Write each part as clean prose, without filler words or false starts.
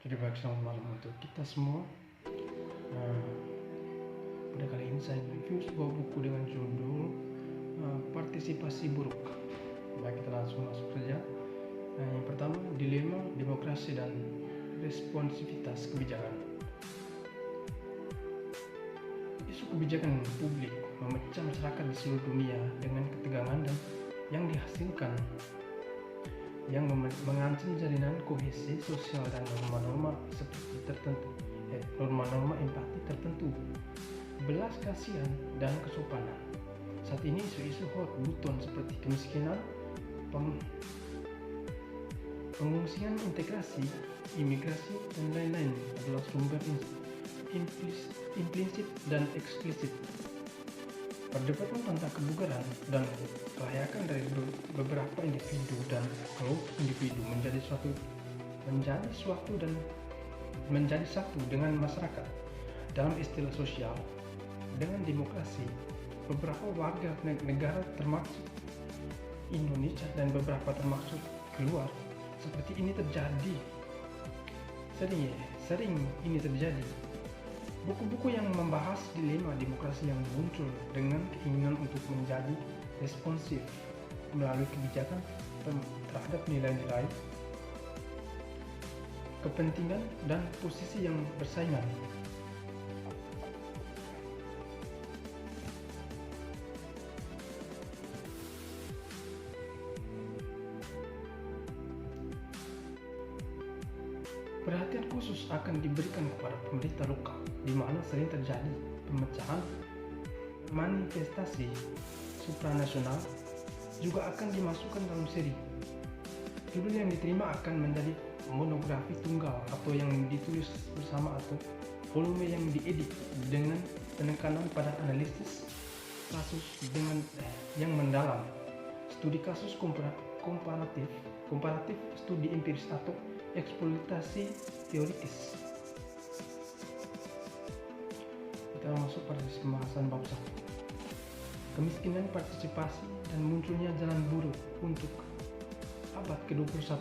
Jadi baik, selamat malam untuk kita semua. Pada kali ini saya review sebuah buku dengan judul Partisipasi Buruk. Baik, kita langsung masuk saja. Yang pertama, Dilema Demokrasi dan Responsivitas Kebijakan. Isu kebijakan publik memecah masyarakat di seluruh dunia dengan ketegangan dan yang dihasilkan yang mengancam jalinan kohesi sosial dan norma-norma seperti tertentu, norma-norma empati tertentu, belas kasihan dan kesopanan. Saat ini isu-isu hot button seperti kemiskinan, pengungsian, integrasi, imigrasi, dan lain-lain adalah sumber implisit dan eksplisit. Perdebatan tentang kebugaran dan kelayakan dari beberapa individu dan kelompok individu menjadi satu dengan masyarakat. Dalam istilah sosial, dengan demokrasi, beberapa warga negara termasuk Indonesia dan beberapa termasuk keluar, seperti ini terjadi. Sering ini terjadi. Buku-buku yang membahas dilema demokrasi yang muncul dengan keinginan untuk menjadi responsif melalui kebijakan terhadap nilai-nilai, kepentingan, dan posisi yang bersaingan. Perhatian khusus akan diberikan kepada pemerintah lokal, di mana sering terjadi pemecahan. Manifestasi supranasional juga akan dimasukkan dalam seri. Judul yang diterima akan menjadi monografi tunggal atau yang ditulis bersama atau volume yang diedit dengan penekanan pada analisis kasus yang mendalam, studi kasus komparatif, studi empiris atau eksploitasi teoritis. Kita masuk pada pembahasan bab 1. Kemiskinan, partisipasi, dan munculnya jalan buruk untuk abad ke-21.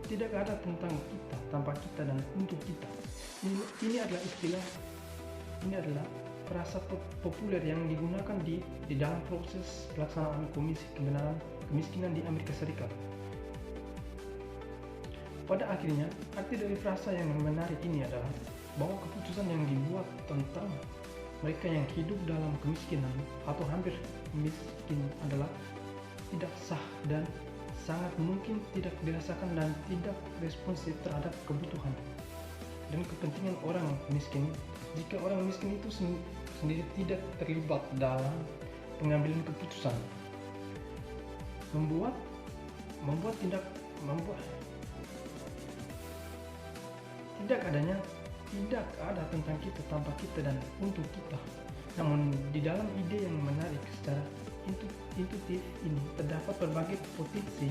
Tidak ada tentang kita, tanpa kita, dan untuk kita. Ini adalah frasa populer yang digunakan di dalam proses pelaksanaan Komisi Kebenaran Kemiskinan di Amerika Serikat. Pada akhirnya, arti dari frasa yang menarik ini adalah bahwa keputusan yang dibuat tentang mereka yang hidup dalam kemiskinan atau hampir miskin adalah tidak sah dan sangat mungkin tidak dirasakan dan tidak responsif terhadap kebutuhan dan kepentingan orang miskin jika orang miskin itu sendiri tidak terlibat dalam pengambilan keputusan. Tidak ada tentang kita, tanpa kita, dan untuk kita. Namun di dalam ide yang menarik secara intuitif ini terdapat berbagai potensi,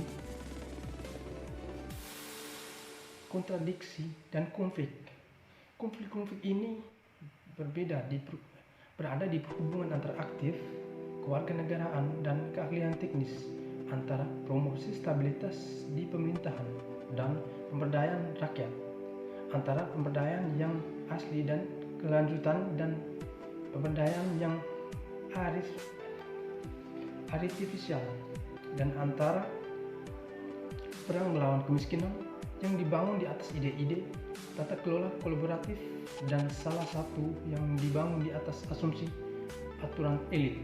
kontradiksi, dan konflik. Konflik ini berada di hubungan antara aktif kewarganegaraan dan keahlian teknis, antara promosi stabilitas di pemerintahan dan pemberdayaan rakyat, antara pemberdayaan yang asli dan kelanjutan dan pemberdayaan yang artifisial, dan antara perang melawan kemiskinan yang dibangun di atas ide-ide tata kelola kolaboratif dan salah satu yang dibangun di atas asumsi aturan elit.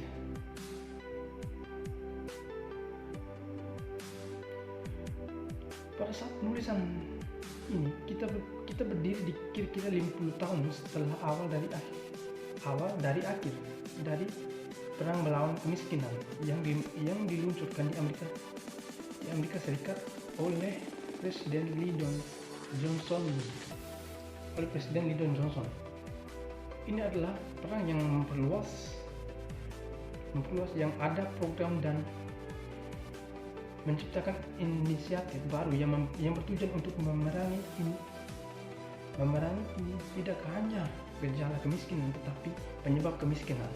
Pada saat penulisan ini kita berdiri di kira-kira 50 tahun setelah awal dari akhir dari perang melawan kemiskinan yang diluncurkan di Amerika Serikat oleh Presiden Lyndon Johnson. Ini adalah perang yang memperluas yang ada program dan menciptakan inisiatif baru yang bertujuan untuk memerangi tidak hanya gejala kemiskinan tetapi penyebab kemiskinan.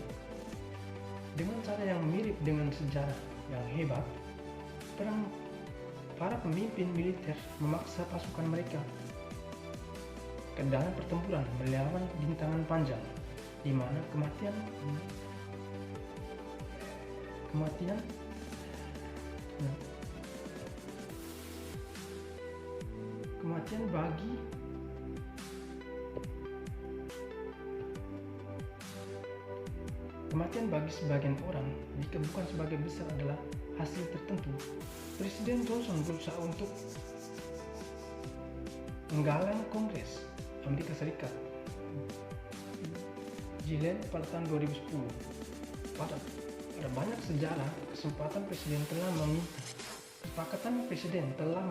Dengan cara yang mirip dengan sejarah yang hebat, perang para pemimpin militer memaksa pasukan mereka ke dalam pertempuran melawan bintangan panjang, di mana kematian bagi sebagian orang, jika bukan sebagian besar, adalah hasil tertentu. Presiden Johnson berusaha untuk menggalang Kongres Amerika Serikat jilid pada tahun 2010. Pada banyak sejarah, kesempatan presiden telah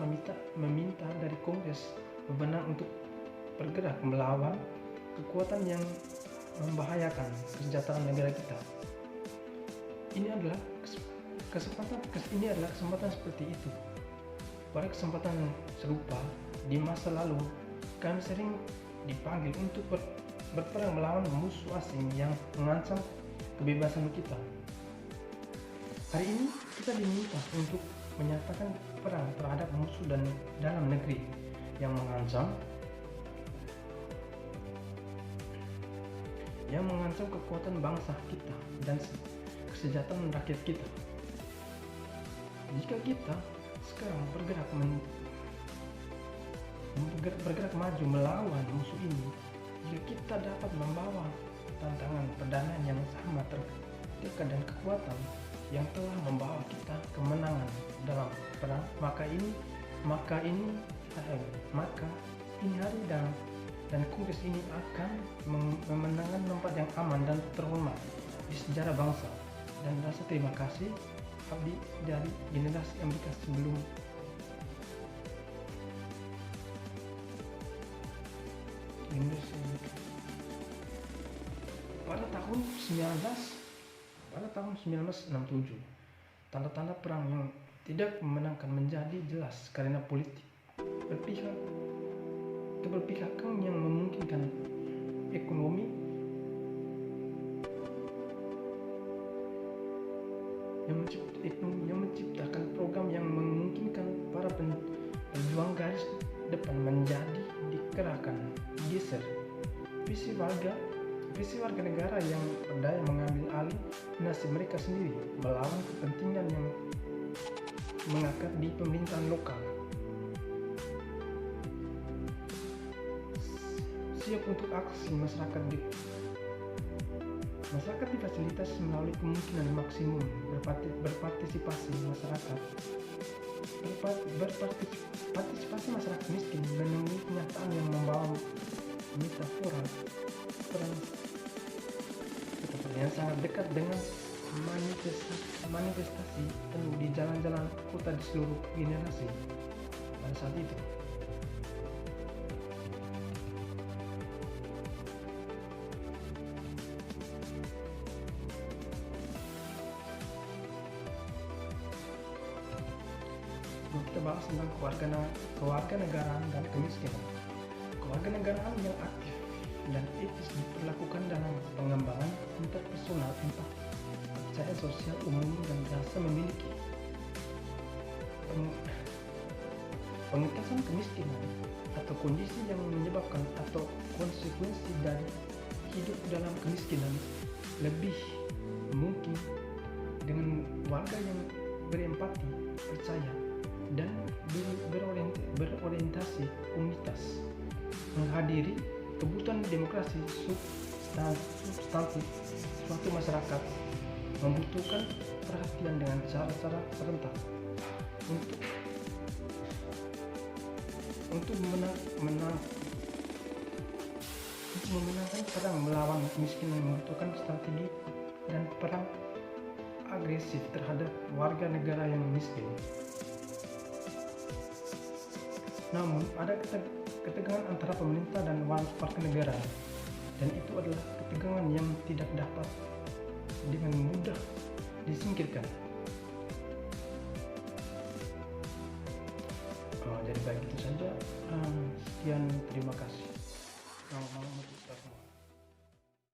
meminta dari Kongres wewenang untuk bergerak melawan kekuatan yang membahayakan kesejahteraan negara kita. Ini adalah kesempatan seperti itu. Pada kesempatan serupa di masa lalu, kami sering dipanggil untuk berperang melawan musuh asing yang mengancam kebebasan kita. Hari ini kita diminta untuk menyatakan perang terhadap musuh dan dalam negeri yang mengancam kekuatan bangsa kita dan kesejahteraan rakyat kita. Jika kita sekarang bergerak maju melawan musuh ini, jika kita dapat membawa tantangan perdamaian yang sama terdekat dan kekuatan yang telah membawa kita kemenangan dalam perang, maka ini hari dan Kongres ini akan memenangkan tempat yang aman dan terhormat di sejarah bangsa. Dan rasa terima kasih abdi dari generasi Amerika sebelum pada tahun 1967, tanda-tanda perang yang tidak memenangkan menjadi jelas karena politik keberpihakan yang memungkinkan ekonomi yang menciptakan program yang memungkinkan para pejuang garis depan menjadi dikerahkan, geser. Visi warga negara yang berdaya mengambil alih nasib mereka sendiri melawan kepentingan yang mengakar di pemerintahan lokal. Siap untuk aksi masyarakat difasilitasi melalui kemungkinan maksimum berpartisipasi masyarakat miskin menemui kenyataan yang membawa metafora perang yang sangat dekat dengan manifestasi penuh di jalan-jalan kota di seluruh generasi pada saat itu. Kita bahas tentang kewarganegaraan dan kemiskinan. Kewarganegaraan yang aktif dan etis diperlakukan dalam pengembangan interpersonal, empati, percaya sosial umum, dan rasa memiliki. Pengentasan kemiskinan atau kondisi yang menyebabkan atau konsekuensi dari hidup dalam kemiskinan lebih mungkin dengan warga yang berempati, percaya, dan berorientasi komunitas, menghadiri kebutuhan demokrasi substantif suatu masyarakat, membutuhkan perhatian dengan cara-cara serentak untuk memenangkan perang melawan kemiskinan, membutuhkan strategi dan perang agresif terhadap warga negara yang miskin. Namun ada ketegangan antara pemerintah dan warga negara, dan itu adalah ketegangan yang tidak dapat dengan mudah disingkirkan. Jadi baik itu saja. Sekian, terima kasih. Selamat malam untuk kita semua.